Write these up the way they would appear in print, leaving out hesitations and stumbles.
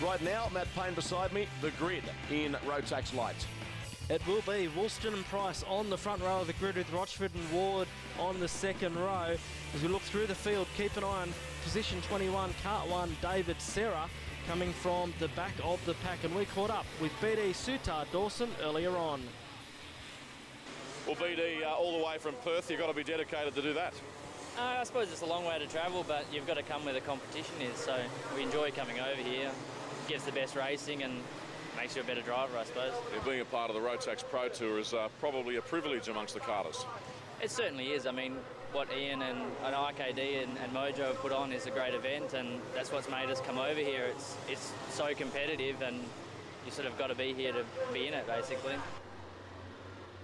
Right now, Matt Payne beside me, the grid in Rotax Light. It will be Woolston and Price on the front row of the grid with Rochford and Ward on the second row. As we look through the field, keep an eye on position 21, Cart 1, David Serra, coming from the back of the pack. And we caught up with BD Sutar Dawson earlier on. Well, BD, all the way from Perth, you've got to be dedicated to do that. I suppose it's a long way to travel, but you've got to come where the competition is. So we enjoy coming over here. Gets the best racing and makes you a better driver, I suppose. Yeah, being a part of the Rotax Pro Tour is probably a privilege amongst the karters. It certainly is. I mean, what Ian and IKD and Mojo have put on is a great event, and that's what's made us come over here. It's so competitive, and you sort of got to be here to be in it, basically.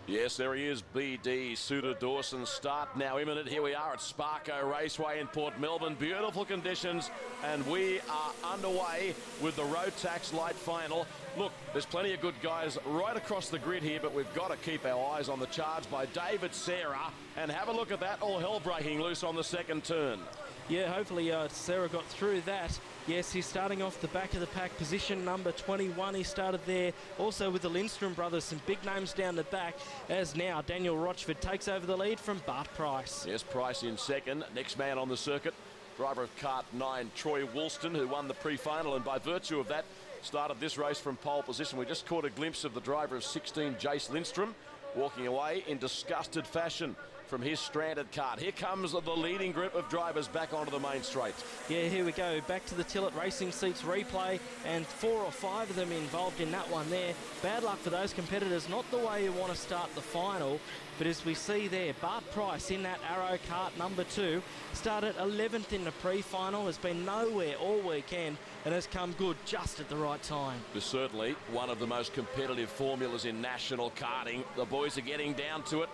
Yes, there he is, BD Sutar Dawson. Start now imminent. Here we are at Sparko Raceway in Port Melbourne. Beautiful conditions, and we are underway with the Rotax Light Final. Look, there's plenty of good guys right across the grid here, but we've got to keep our eyes on the charge by David Serra. And have a look at that, all hell breaking loose on the second turn. Yeah, hopefully Serra got through that. Yes, he's starting off the back of the pack, position number 21. He started there also with the Lindstrom brothers, some big names down the back, as now Daniel Rochford takes over the lead from Bart Price. Yes, Price in second. Next man on the circuit, driver of Cart 9, Troy Woolston, who won the pre-final, and by virtue of that, started this race from pole position. We just caught a glimpse of the driver of 16, Jace Lindstrom, walking away in disgusted fashion from his stranded cart. Here comes the leading group of drivers back onto the main straight. Yeah, here we go. Back to the Tillet Racing Seats replay, and 4 or 5 of them involved in that one there. Bad luck for those competitors. Not the way you want to start the final, but as we see there, Bart Price in that Arrow cart number 2 started 11th in the pre-final, has been nowhere all weekend and has come good just at the right time. It's certainly one of the most competitive formulas in national karting. The boys are getting down to it,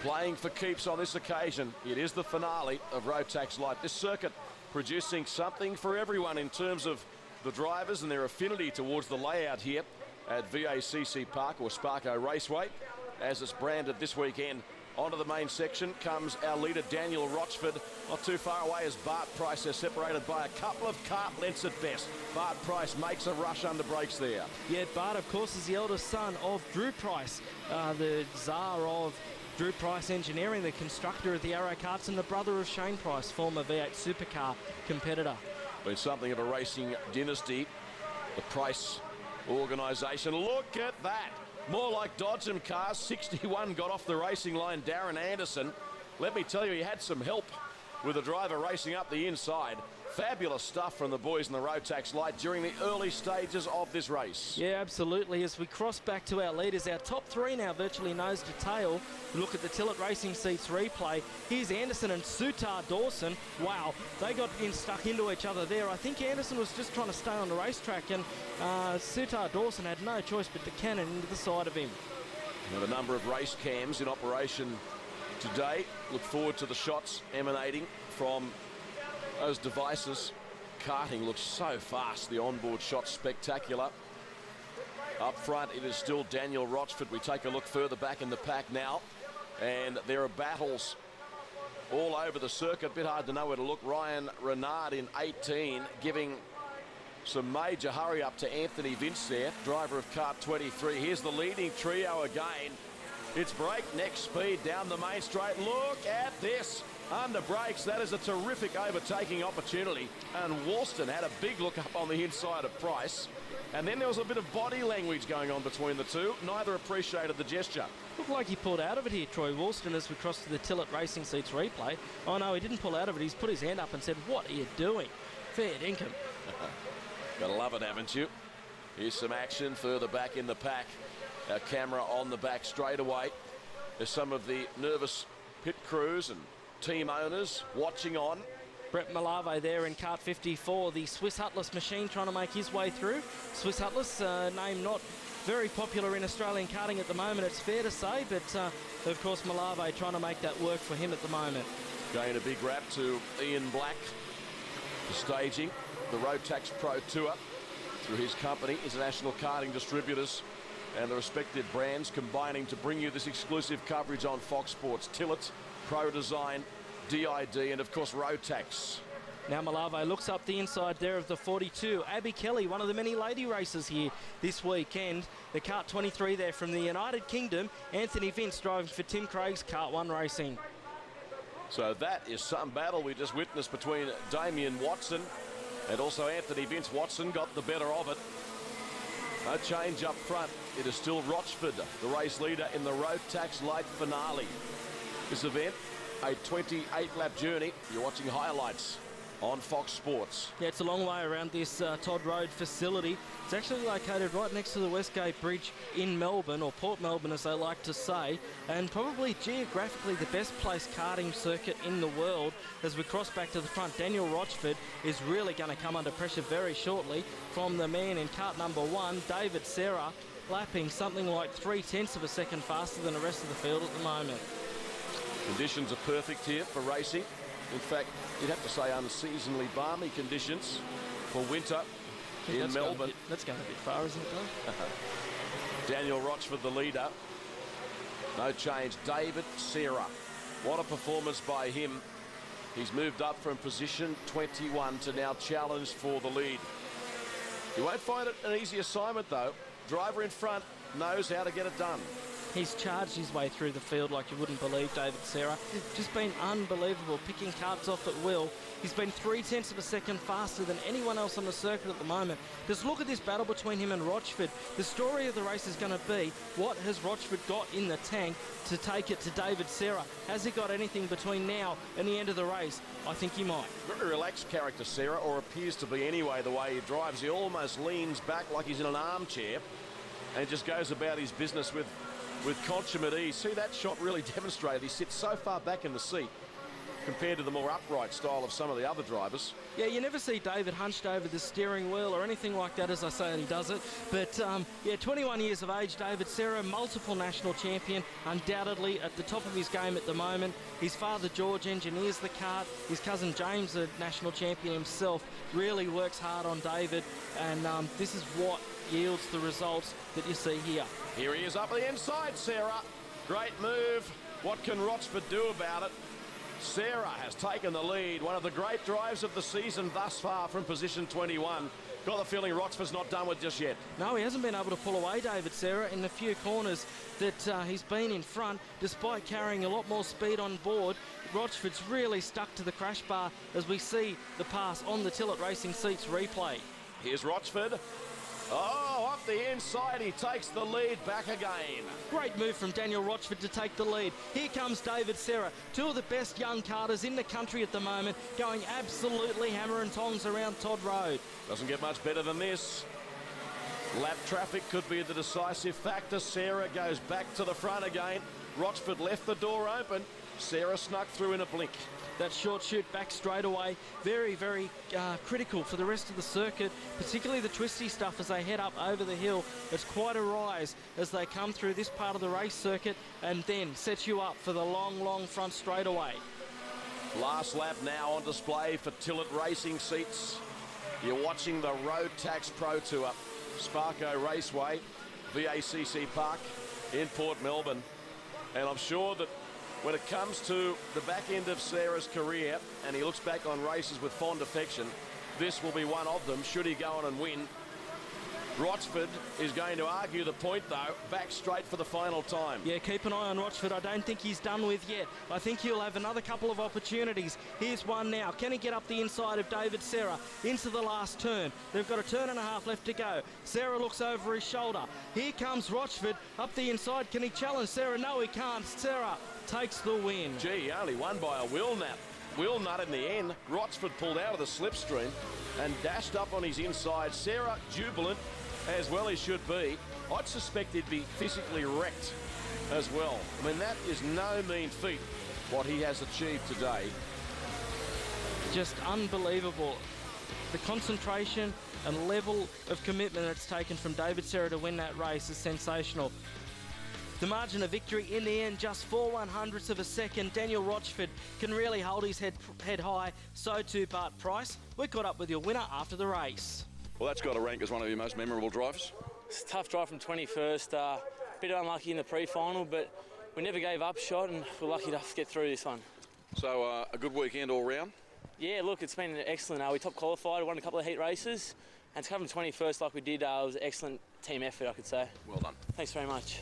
playing for keeps on this occasion. It is the finale of Rotax Light. This circuit producing something for everyone in terms of the drivers and their affinity towards the layout here at VACC Park or Sparko Raceway, as it's branded this weekend. Onto the main section comes our leader Daniel Rochford. Not too far away as Bart Price. They're separated by a couple of kart lengths at best. Bart Price makes a rush under brakes there. Yeah, Bart, of course, is the eldest son of Drew Price, the czar of Drew Price Engineering, the constructor of the Arrow karts, and the brother of Shane Price, former V8 supercar competitor. Been something of a racing dynasty, the Price organisation. Look at that. More like Dodgem cars. 61 got off the racing line, Darren Anderson. Let me tell you, he had some help with the driver racing up the inside. Fabulous stuff from the boys in the Rotax Light during the early stages of this race. Yeah, absolutely. As we cross back to our leaders, our top 3 now virtually nose to tail. We look at the Tillet Racing Seats replay. Here's Anderson and Sutar Dawson. Wow, they got stuck into each other there. I think Anderson was just trying to stay on the racetrack, and Sutar Dawson had no choice but to cannon into the side of him. With a number of race cams in operation today. Look forward to the shots emanating from those devices. Karting looks so fast. The onboard shot's spectacular. Up front, it is still Daniel Rochford. We take a look further back in the pack now, and there are battles all over the circuit. Bit hard to know where to look. Ryan Renard in 18 giving some major hurry up to Anthony Vince there, driver of kart 23. Here's the leading trio again. It's breakneck speed down the main straight. Look at this. Under brakes, that is a terrific overtaking opportunity. And Woolston had a big look up on the inside of Price. And then there was a bit of body language going on between the two. Neither appreciated the gesture. Looked like he pulled out of it here, Troy Woolston, as we crossed to the Tillet Racing Seats replay. Oh no, he didn't pull out of it. He's put his hand up and said, "What are you doing?" Fair dinkum. Gotta love it, haven't you? Here's some action further back in the pack. Our camera on the back straight away. There's some of the nervous pit crews and team owners watching on. Brett Malave there in kart 54, the Swiss Hutless machine trying to make his way through. Swiss Hutless, name not very popular in Australian karting at the moment, it's fair to say, but of course Malave trying to make that work for him at the moment. Going a big rap to Ian Black for staging the Rotax Pro Tour through his company, International Karting Distributors, and the respective brands combining to bring you this exclusive coverage on Fox Sports. Tillet, Pro Design, DID, and of course Rotax. Now Malave looks up the inside there of the 42. Abby Kelly, one of the many lady races here this weekend. The Kart 23 there from the United Kingdom. Anthony Vince driving for Tim Craig's Kart 1 Racing. So that is some battle we just witnessed between Damien Watson and also Anthony Vince. Watson got the better of it. No change up front. It is still Rochford, the race leader in the Rotax late finale. This event, a 28-lap journey. You're watching highlights on Fox Sports. Yeah, it's a long way around this Todd Road facility. It's actually located right next to the Westgate Bridge in Melbourne, or Port Melbourne as they like to say, and probably geographically the best placed karting circuit in the world. As we cross back to the front, Daniel Rochford is really going to come under pressure very shortly from the man in kart number 1, David Serra, lapping something like 0.3 of a second faster than the rest of the field at the moment. Conditions are perfect here for racing. In fact, you'd have to say unseasonably balmy conditions for winter in Melbourne. That's going a bit far, isn't it, though? Daniel Rochford, the leader. No change. David Serra. What a performance by him. He's moved up from position 21 to now challenge for the lead. You won't find it an easy assignment, though. Driver in front knows how to get it done. He's charged his way through the field like you wouldn't believe, David Serra. Just been unbelievable, picking karts off at will. He's been 0.3 of a second faster than anyone else on the circuit at the moment. Just look at this battle between him and Rochford. The story of the race is going to be, what has Rochford got in the tank to take it to David Serra? Has he got anything between now and the end of the race? I think he might. Very relaxed character, Serra, or appears to be anyway, the way he drives. He almost leans back like he's in an armchair and just goes about his business with consummate ease. See, that shot really demonstrated. He sits so far back in the seat compared to the more upright style of some of the other drivers. Yeah, you never see David hunched over the steering wheel or anything like that, as I say, and he does it. But, yeah, 21 years of age, David Serra, multiple national champion, undoubtedly at the top of his game at the moment. His father, George, engineers the kart. His cousin, James, a national champion himself, really works hard on David. And this is what yields the results that you see here. Here he is up the inside, Serra. Great move. What can Rochford do about it? Serra has taken the lead. One of the great drives of the season thus far from position 21. Got the feeling Rochford's not done with just yet. No, he hasn't been able to pull away David Serra in the few corners that he's been in front, despite carrying a lot more speed on board. Rochford's really stuck to the crash bar as we see the pass on the Tillett Racing Seats replay. Here's Rochford. Oh, up the inside, he takes the lead back again. Great move from Daniel Rochford to take the lead. Here comes David Serra, two of the best young karters in the country at the moment, going absolutely hammer and tongs around Todd Road. Doesn't get much better than this. Lap traffic could be the decisive factor. Serra goes back to the front again. Rochford left the door open. Serra snuck through in a blink. That short shoot back straight away, very, very critical for the rest of the circuit, particularly the twisty stuff as they head up over the hill. It's quite a rise as they come through this part of the race circuit and then sets you up for the long, long front straightaway. Last lap now on display for Tillett Racing Seats. You're watching the Rotax Pro Tour, Sparko Raceway, VACC Park in Port Melbourne. And I'm sure that when it comes to the back end of Serra's career and he looks back on races with fond affection, this will be one of them, should he go on and win. Rochford is going to argue the point, though, back straight for the final time. Yeah, keep an eye on Rochford. I don't think he's done with yet. I think he'll have another couple of opportunities. Here's one now. Can he get up the inside of David Serra into the last turn? They've got a turn and a half left to go. Serra looks over his shoulder. Here comes Rochford up the inside. Can he challenge Serra? No, he can't. Serra takes the win. Gee, he only won by a wheel nut in the end. Rochford pulled out of the slipstream and dashed up on his inside. Serra jubilant, as well he should be. I'd suspect he'd be physically wrecked as well. I mean, that is no mean feat, what he has achieved today. Just unbelievable. The concentration and level of commitment that's taken from David Serra to win that race is sensational. The margin of victory in the end, just 4/100ths of a second. Daniel Rochford can really hold his head high. So too Bart Price. We caught up with your winner after the race. Well, that's got to rank as one of your most memorable drives. It's a tough drive from 21st. A bit unlucky in the pre-final, but we never gave up shot and we're lucky to get through this one. So a good weekend all round. Yeah, look, it's been excellent. We top qualified, won a couple of heat races, and to come from 21st like we did was an excellent team effort, I could say. Well done. Thanks very much.